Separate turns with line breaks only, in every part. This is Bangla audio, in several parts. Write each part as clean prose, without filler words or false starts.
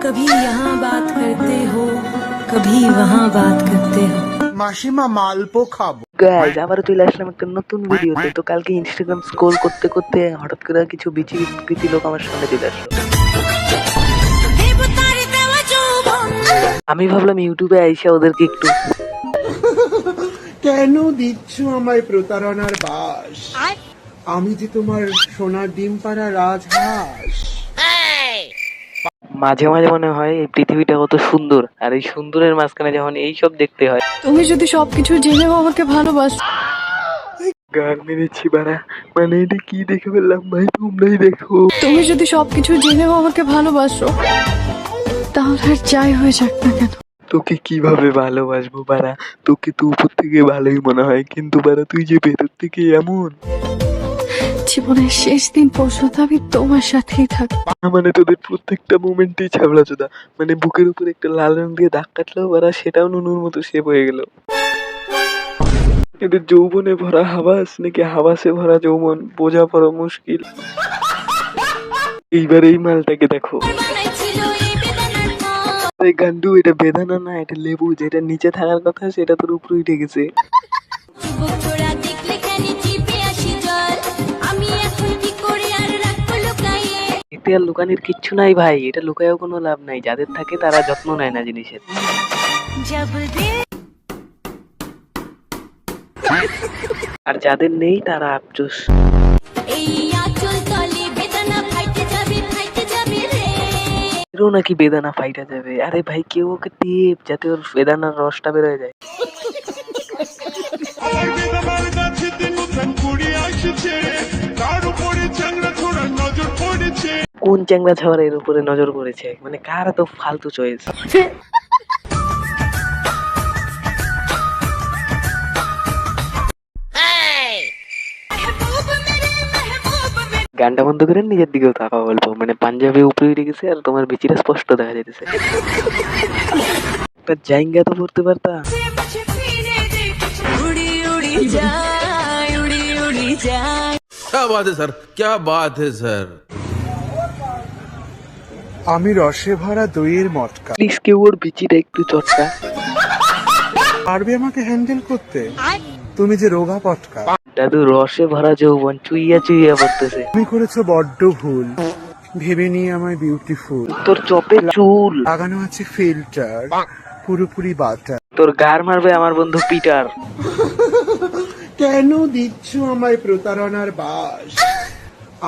कभी यहाँ बात करते हो कभी वहाँ बात करते हो।
মাসিমা মালপো খাবো।
গাইজ আবারও চলে আসলাম একটা নতুন ভিডিওতে। তো কালকে ইনস্টাগ্রাম স্ক্রোল করতে করতে হঠাৎ করে কিছু বিচিত্র লোক আমার সামনে চলে আসলো। আমি ভাবলাম ইউটিউবে আইসা ওদেরকে একটু
কেন দিচ্ছ আমায় প্রতারণার বাস? আমি যে তোমার সোনার ডিম পাড়া রাজহাঁস।
মাঝে মাঝে মনে হয় এই পৃথিবীটা কত সুন্দর, আর এই সুন্দরের মাঝখানে যখন এইসব দেখতে হয়।
তুমি যদি সবকিছু জেনেও আমাকে ভালোবাস,
গান মেরেছি বাড়া, মানে এটা কি দেখে ফেললাম ভাই, তোমরাই দেখো।
তুমি যদি সবকিছু জেনেও আমাকে ভালোবাসো, তাহলে আর যাই হয়ে যাক না কেন,
তোকে কিভাবে ভালোবাসবো বাড়া? তোকে তো উপর থেকে ভালোই মনে হয়, কিন্তু বাড়া তুই যে ভেতর থেকে এমন।
জীবনের শেষ দিন পর্যন্ত আমি তোমার সাথেই থাকবো।
মানে তোদের প্রত্যেকটা মোমেন্টেই ছাবলা চোদা, মানে বুকের উপর একটা লাল রং দিয়ে দাগ কাটলেও বাড়া সেটাও নুনুর মতো শেপ হয়ে গেল। এদের যৌবনে ভরা হাবাস নাকি হাবাসে ভরা যৌবন বোঝা বড় মুশকিল। এইবার এই মালটাকে দেখো, এই গান্ডু, এটা বেদানা না, এটা লেবু। যেটা নিচে থাকার কথা সেটা তোর উপরে উঠে গেছে। এতে আর লুকানির কিচ্ছু নাই ভাই, এটা লুকায়ও কোনো লাভ নাই। যাদের থাকে তারা যত্ন নেয় না জিনিসের। আর যাদের নেই তারা আফসোস। এরও নাকি বেদানা ফাইটা যাবে? আরে ভাই কেউ ওকে টিপ যাতে ওর বেদানার রসটা বেরোয় যায়। কোন চ্যাংড়া ছাওয়ার এর উপরে নজর পড়েছে? মানে কার তো ফালতু চয়েস। গানটা বন্ধ করে নিজের দিকেও তাকাও বলবো, মানে পাঞ্জাবি উপরে উঠে গেছে আর তোমার বিচিটা স্পষ্ট দেখা যাইতেছে। একটা জাইঙ্গা তো পড়তে পারতা।
क्या बात है सर, क्या बात है सर।
আমি রসে ভরা দইয়ের মটকা।
প্লিজ কেউ ওর বিচিটা একটু চটকা।
পারবে আমাকে হ্যান্ডেল করতে? তুমি যে রোগা পটকা।
দাদু রসে ভরা যৌবন চুইয়া চুইয়া পড়তেছে।
তুমি করেছো বড্ড ভুল, ভেবে নিয়ে আমায় বিউটিফুল।
তোর চপে চুল
লাগানো আছে ফিল্টার, পুরোপুরি বাটার।
তোর গার মারবে আমার বন্ধু পিটার।
কেন দিচ্ছ আমায় প্রতারণার বাস?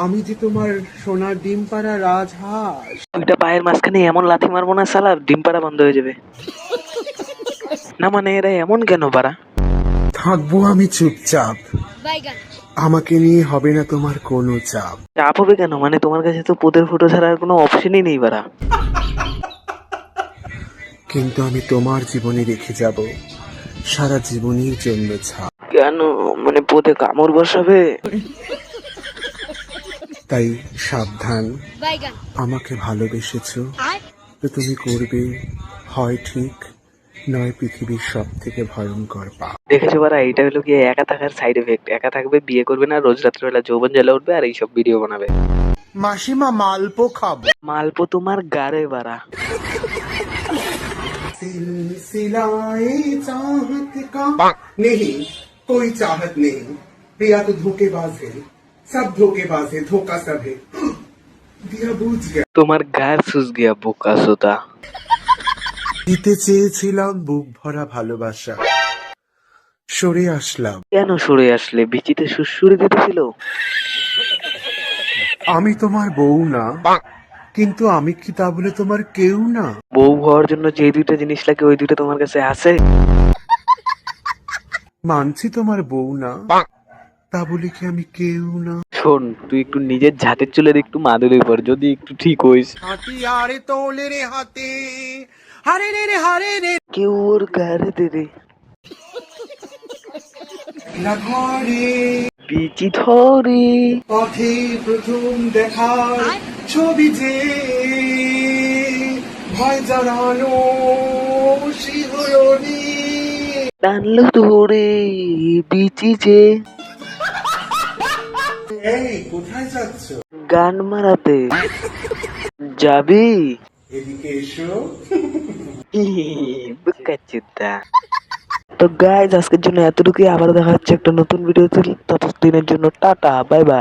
আমি যে তোমার সোনার ডিম পাড়া রাজহাঁস।
দুইটা পায়ের মাঝখানে এমন লাথি মারবো না সালা, ডিম পাড়া বন্ধ হয়ে যাবে। না মানে এরা এমন কেন পারা?
থাকবো আমি চুপচাপ, আমাকে নিয়ে হবে না তোমার কোনো চাপ।
চাপ হবে কেন? মানে তোমার কাছে তো পোদের ফুটো ছাড়া আর কোনো অপশনই নেই পারা।
কিন্তু আমি তোমার জীবনে রেখে যাব সারা জীবনের জন্য ছাপ।
কেন? মানে পোদে কামড় বসাবে?
তাই সাবধান, আমাকে ভালোবেসেছো তো তুমি করবে হয় ঠিক, নয় পৃথিবীর সব থেকে ভয়ঙ্কর পাপ।
দেখেছো পারা, এটা হলো কি একা থাকার সাইড এফেক্ট। একা থাকবে, বিয়ে করবে না, রোজ রাত্রেবেলা যৌবন জ্বালা উঠবে আর এইসব ভিডিও বানাবে।
মাসিমা মালপো খাবো।
মালপো তোমার গারে বাড়া।
सिलसिलाए चाहत का नहीं कोई चाहत नहीं, प्रिया तो धोखेबाज है, सब धोखेबाज है, धोखा सब है। दिया बुझ गया।
তোমার গার সুস গিয়া বোকা সোতা।
দিতে চেয়েছিলাম বুক ভরা ভালোবাসা, সরে আসলাম।
কেন সরে আসলে? বিচিতে সুসুরি দিতেছিল।
আমি তোমার বউ না, কিন্তু আমি কি তা বলে তোমার কেউ না?
বউ হওয়ার জন্য যে দুইটা জিনিস লাগে ওই দুইটা তোমার কাছে আছে?
মানছি তোমার বউ না, তা বলে কি আমি কেউ না?
শোন, তুই একটু নিজের ঝাঁটের চুলের একটু মাদুরের পর, যদি একটু ঠিক হইস।
হাতিয়ারে তোলে রে হাতে, হারে রে রে হারে রে
কেউ ওর গারে দেবে
ঘরে।
বিচি ধরে
পথে প্রথম দেখার ছবি যে ভয় জানানো শিহরণী।
টানলো ধরে বিচি যে।
এই কোথায় যাচ্ছ?
গান মারাতে যাবি?
এদিকে এসো।
বুকাচুদা। তো গাইজ আজকের জন্য এতটুকুই, আবার দেখা হচ্ছে একটা নতুন ভিডিওতে। ততদিনের জন্য টাটা, বাই বাই।